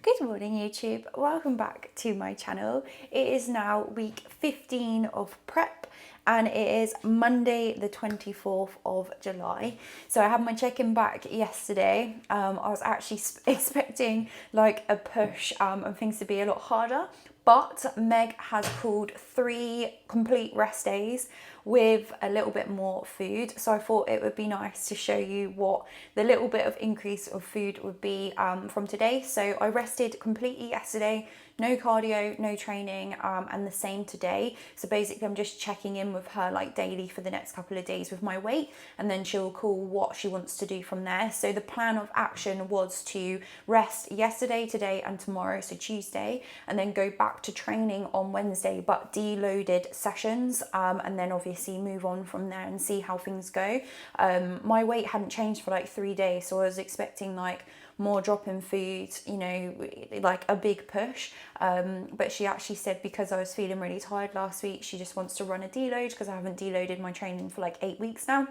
Good morning YouTube, welcome back to my channel. It is now week 15 of prep and it is Monday the 24th of July. So I had my check-in back yesterday. I was actually expecting like a push and things to be a lot harder, but Meg has pulled 3 complete rest days with a little bit more food. So I thought it would be nice to show you what the little bit of increase of food would be from today. So I rested completely yesterday, no cardio, no training, and the same today. So basically I'm just checking in with her like daily for the next couple of days with my weight, and then she'll call what she wants to do from there. So the plan of action was to rest yesterday, today and tomorrow, so Tuesday, and then go back to training on Wednesday, but deloaded sessions, and then obviously move on from there and see how things go. My weight hadn't changed for like 3 days, so I was expecting like more drop in food, you know, like a big push, but she actually said because I was feeling really tired last week, she just wants to run a deload because I haven't deloaded my training for like 8 weeks now,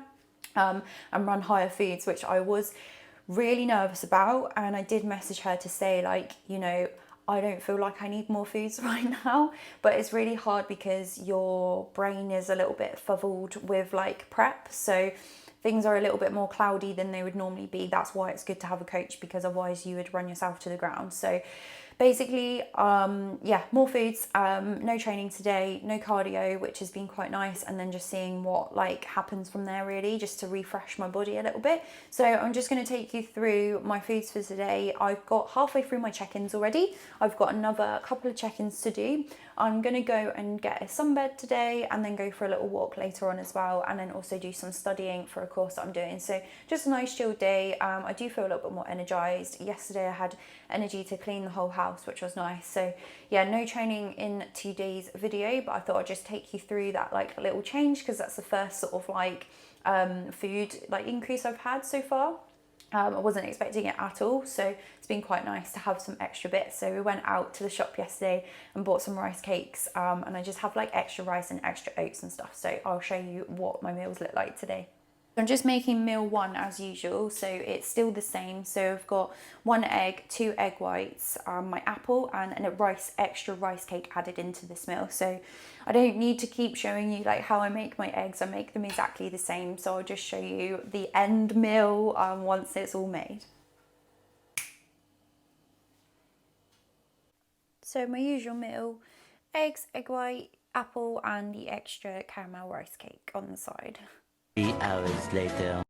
and run higher foods, which I was really nervous about. And I did message her to say like, you know, I don't feel like I need more foods right now, but it's really hard because your brain is a little bit fuddled with like prep, so things are a little bit more cloudy than they would normally be. That's why it's good to have a coach, because otherwise you would run yourself to the ground. So basically, yeah, more foods, no training today, no cardio, which has been quite nice, and then just seeing what like happens from there, really, just to refresh my body a little bit. So I'm just going to take you through my foods for today. I've got halfway through my check-ins already. I've got another couple of check-ins to do. I'm going to go and get a sunbed today and then go for a little walk later on as well, and then also do some studying for a course that I'm doing. So just a nice chill day. I do feel a little bit more energized. Yesterday I had energy to clean the whole house, which was nice. So yeah, no training in today's video, but I thought I'd just take you through that like little change, because that's the first sort of like food like increase I've had so far. I wasn't expecting it at all, so it's been quite nice to have some extra bits. So we went out to the shop yesterday and bought some rice cakes, and I just have like extra rice and extra oats and stuff, so I'll show you what my meals look like today. I'm just making meal 1 as usual, so it's still the same. So I've got 1 egg, 2 egg whites, my apple, and a extra rice cake added into this meal. So I don't need to keep showing you like how I make my eggs. I make them exactly the same, so I'll just show you the end meal once it's all made. So my usual meal: eggs, egg white, apple, and the extra caramel rice cake on the side. 3 hours later.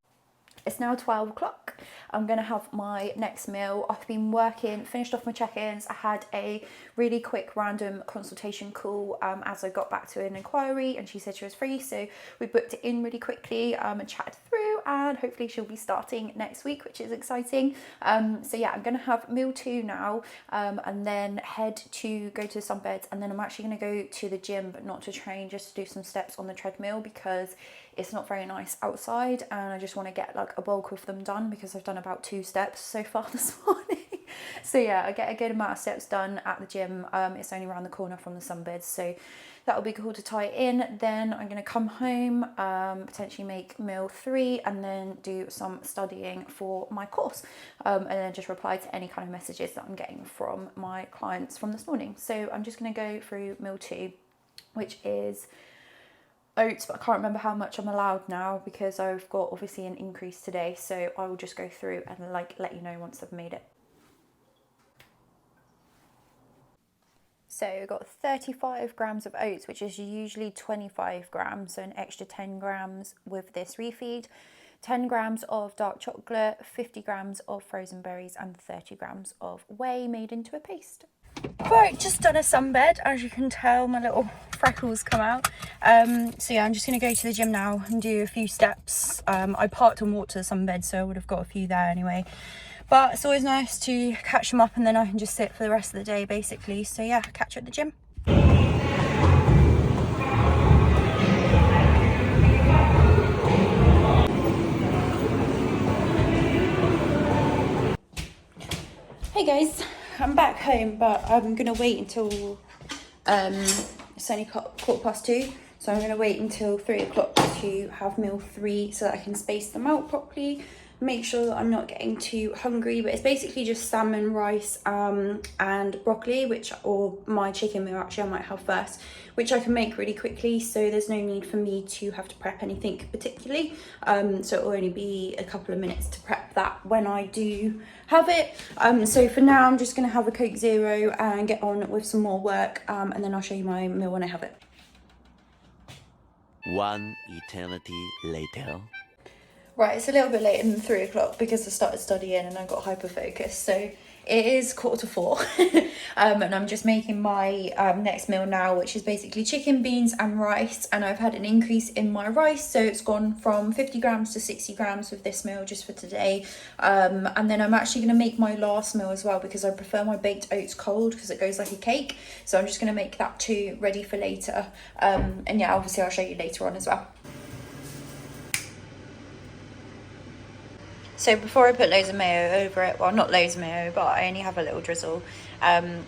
It's now 12 o'clock. I'm going to have my next meal. I've been working, finished off my check-ins. I had a really quick random consultation call as I got back to an inquiry, and she said she was free, so we booked it in really quickly and chatted through, and hopefully she'll be starting next week, which is exciting. So yeah, I'm going to have meal 2 now, and then head to go to the sunbeds, and then I'm actually going to go to the gym, but not to train, just to do some steps on the treadmill, because it's not very nice outside and I just want to get like a bulk of them done, because I've done about 2 steps so far this morning. So yeah, I get a good amount of steps done at the gym. It's only around the corner from the sunbeds, so that'll be cool to tie it in. Then I'm going to come home, potentially make meal 3, and then do some studying for my course, and then just reply to any kind of messages that I'm getting from my clients from this morning. So I'm just going to go through meal 2, which is oats, but I can't remember how much I'm allowed now because I've got obviously an increase today, so I will just go through and like let you know once I've made it. So I've got 35 grams of oats, which is usually 25 grams, so an extra 10 grams with this refeed, 10 grams of dark chocolate, 50 grams of frozen berries, and 30 grams of whey made into a paste. Right, just done a sunbed. As you can tell, my little freckles come out. So yeah, I'm just going to go to the gym now and do a few steps. I parked and walked to the sunbed, so I would have got a few there anyway. But it's always nice to catch them up, and then I can just sit for the rest of the day basically. So yeah, catch you at the gym. Hey guys, I'm back home, but I'm gonna wait until it's only 2:15, so I'm gonna wait until 3 o'clock to have meal 3 so that I can space them out properly. make sure that I'm not getting too hungry, but it's basically just salmon, rice, and broccoli, or my chicken meal actually I might have first, which I can make really quickly, so there's no need for me to have to prep anything particularly. So it'll only be a couple of minutes to prep that when I do have it. So for now I'm just going to have a Coke Zero and get on with some more work, and then I'll show you my meal when I have it. One eternity later. Right, it's a little bit later than 3 o'clock because I started studying and I got hyper focused. So it is 3:45 and I'm just making my next meal now, which is basically chicken, beans and rice. And I've had an increase in my rice, so it's gone from 50 grams to 60 grams with this meal just for today. And then I'm actually going to make my last meal as well because I prefer my baked oats cold because it goes like a cake. So I'm just going to make that too, ready for later. And yeah, obviously I'll show you later on as well. So before I put loads of mayo over it, well, not loads of mayo, but I only have a little drizzle.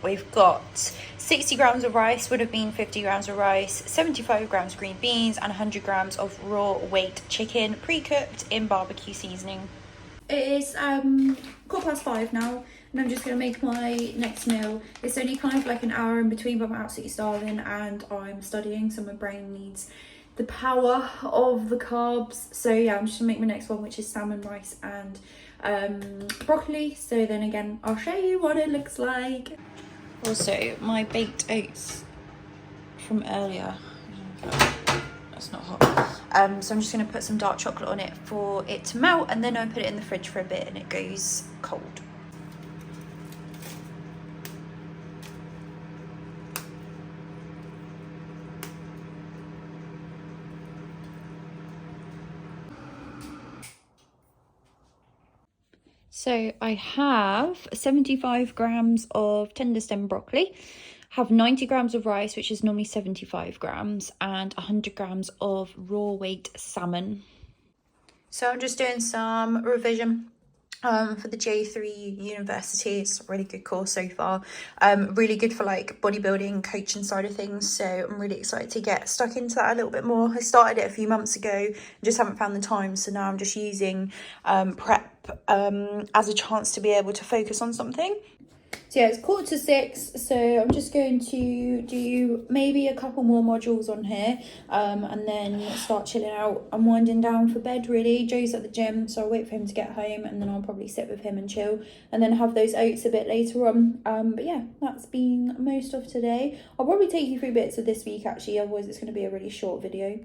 We've got 60 grams of rice, would have been 50 grams of rice, 75 grams green beans, and 100 grams of raw weight chicken, pre-cooked in barbecue seasoning. It is 5:15 now, and I'm just going to make my next meal. It's only kind of like an hour in between, but I'm absolutely starving and I'm studying, so my brain needs the power of the carbs. So yeah, I'm just gonna make my next one, which is salmon, rice and broccoli. So then again, I'll show you what it looks like. Also, my baked oats from earlier, that's not hot, so I'm just gonna put some dark chocolate on it for it to melt, and then I put it in the fridge for a bit and it goes cold. So I have 75 grams of tender stem broccoli, have 90 grams of rice, which is normally 75 grams, and 100 grams of raw weight salmon. So I'm just doing some revision for the J3 university. It's a really good course so far. Really good for like bodybuilding, coaching side of things. So I'm really excited to get stuck into that a little bit more. I started it a few months ago and just haven't found the time. So now I'm just using prep as a chance to be able to focus on something. So yeah, it's 5:45, so I'm just going to do maybe a couple more modules on here, and then start chilling out. I'm winding down for bed really. Joe's at the gym, so I'll wait for him to get home and then I'll probably sit with him and chill, and then have those oats a bit later on. But yeah, that's been most of today. I'll probably take you through bits of this week actually, otherwise it's going to be a really short video.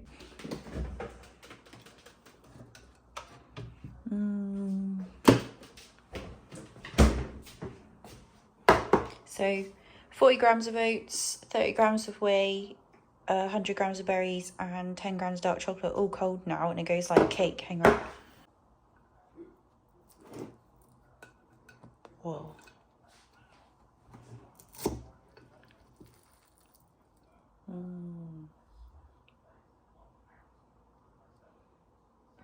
So 40 grams of oats, 30 grams of whey, 100 grams of berries and 10 grams of dark chocolate, all cold now, and it goes like cake. Hang on. Whoa.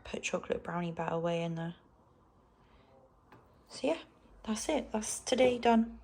Put chocolate brownie batter way in there. So yeah, that's it. That's today done.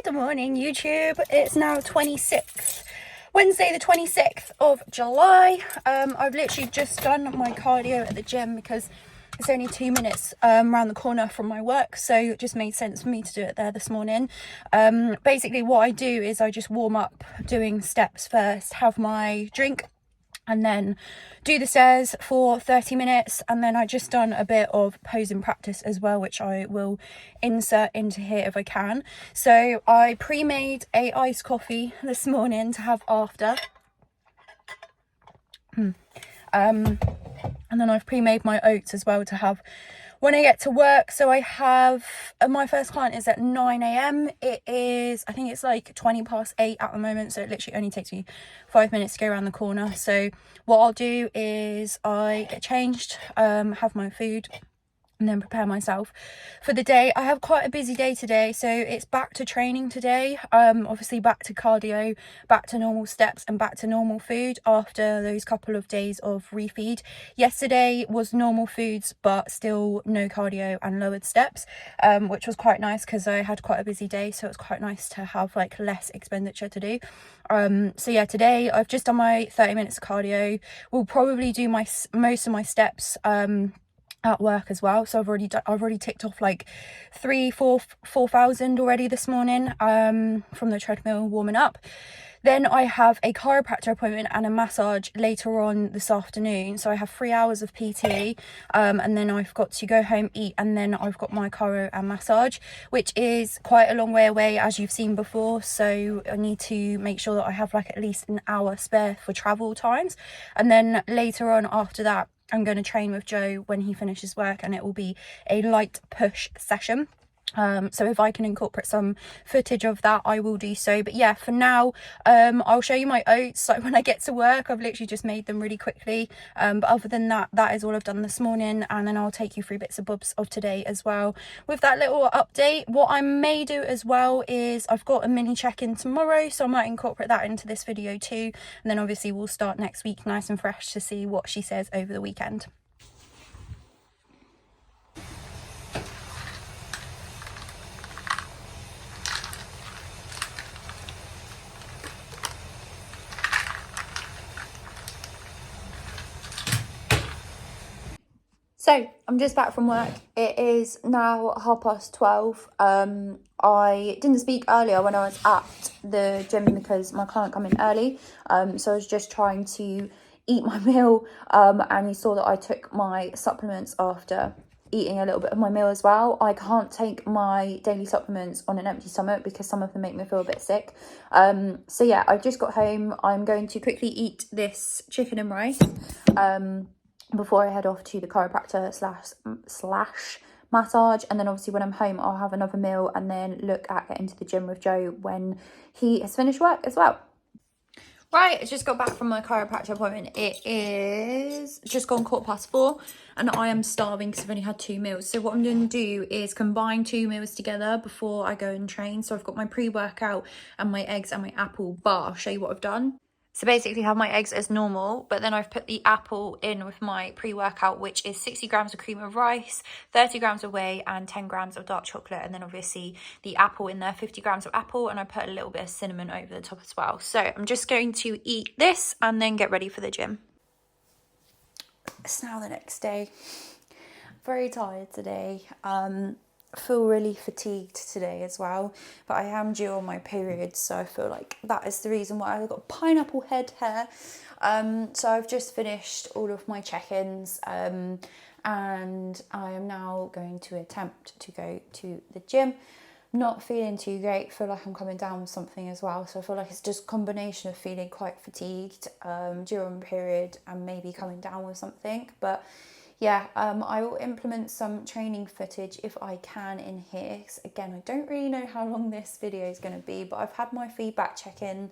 Good morning YouTube, it's now Wednesday the 26th of July. I've literally just done my cardio at the gym because It's only 2 minutes around the corner from my work, so it just made sense for me to do it there this morning. Basically what I do is I just warm up doing steps first, have my drink, and then do the stairs for 30 minutes. And then I just done a bit of posing practice as well, which I will insert into here if I can. So I pre-made a iced coffee this morning to have after. And then I've pre-made my oats as well to have when I get to work. So I have, my first client is at 9 a.m. It is, I think it's like 20 past 8 at the moment. So it literally only takes me 5 minutes to go around the corner. So what I'll do is I get changed, have my food, and then prepare myself for the day. I have quite a busy day today, so it's back to training today. Obviously back to cardio, back to normal steps, and back to normal food after those couple of days of refeed. Yesterday was normal foods but still no cardio and lowered steps, which was quite nice because I had quite a busy day, so it's quite nice to have like less expenditure to do. So yeah, today I've just done my 30 minutes of cardio. We'll probably do most of my steps at work as well. So I've already ticked off like 4,000 already this morning from the treadmill warming up. Then I have a chiropractor appointment and a massage later on this afternoon. So I have 3 hours of PT, and then I've got to go home, eat, and then I've got my chiro and massage, which is quite a long way away, as you've seen before. So I need to make sure that I have like at least an hour spare for travel times. And then later on after that, I'm going to train with Joe when he finishes work, and it will be a light push session. So if I can incorporate some footage of that, I will do so. But yeah, for now, I'll show you my oats. Like when I get to work, I've literally just made them really quickly. But other than that, that is all I've done this morning. And then I'll take you through bits and bobs of today as well. With that little update, what I may do as well is I've got a mini check-in tomorrow, so I might incorporate that into this video too. And then obviously we'll start next week nice and fresh to see what she says over the weekend. So I'm just back from work. It is now 12:30. I didn't speak earlier when I was at the gym because my client come in early. So I was just trying to eat my meal, and you saw that I took my supplements after eating a little bit of my meal as well. I can't take my daily supplements on an empty stomach because some of them make me feel a bit sick. So yeah, I've just got home. I'm going to quickly eat this chicken and rice before I head off to the chiropractor slash massage. And then obviously when I'm home, I'll have another meal and then look at getting to the gym with Joe when he has finished work as well. Right, I just got back from my chiropractor appointment. It is just gone 4:15 and I am starving because I've only had 2 meals. So what I'm going to do is combine 2 meals together before I go and train. So I've got my pre-workout and my eggs and my apple, but I'll show you what I've done. So basically have my eggs as normal, but then I've put the apple in with my pre-workout, which is 60 grams of cream of rice, 30 grams of whey and 10 grams of dark chocolate. And then obviously the apple in there, 50 grams of apple, and I put a little bit of cinnamon over the top as well. So I'm just going to eat this and then get ready for the gym. It's now the next day. Very tired today. Feel really fatigued today as well, but I am due on my period, so I feel like that is the reason why I've got pineapple head hair. So I've just finished all of my check-ins, and I am now going to attempt to go to the gym. Not feeling too great, feel like I'm coming down with something as well, so I feel like it's just a combination of feeling quite fatigued during period and maybe coming down with something. But yeah, I will implement some training footage if I can in here. Again, I don't really know how long this video is going to be, but I've had my feedback check-in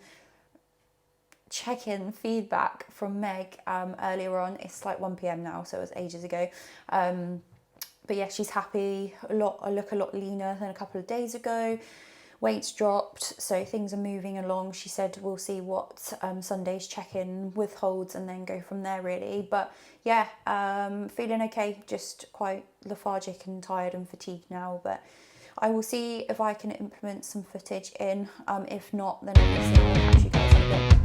feedback from Meg earlier on. It's like 1 p.m. now, so it was ages ago. But yeah, she's happy. I look a lot leaner than a couple of days ago. Weight's dropped, so things are moving along. She said we'll see what Sunday's check-in withholds and then go from there really. But yeah, feeling okay, just quite lethargic and tired and fatigued now. But I will see if I can implement some footage in. If not, then obviously I'll catch you guys in a bit.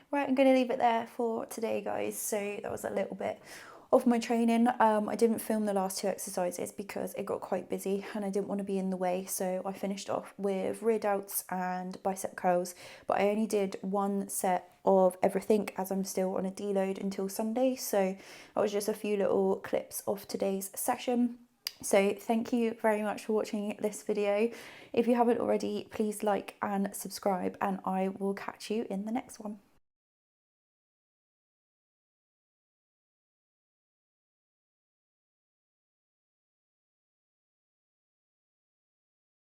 Right, I'm going to leave it there for today, guys. So that was a little bit of my training. I didn't film the last 2 exercises because it got quite busy and I didn't want to be in the way, so I finished off with rear delts and bicep curls, but I only did 1 set of everything as I'm still on a deload until Sunday. So that was just a few little clips of today's session. So thank you very much for watching this video. If you haven't already, please like and subscribe, and I will catch you in the next one.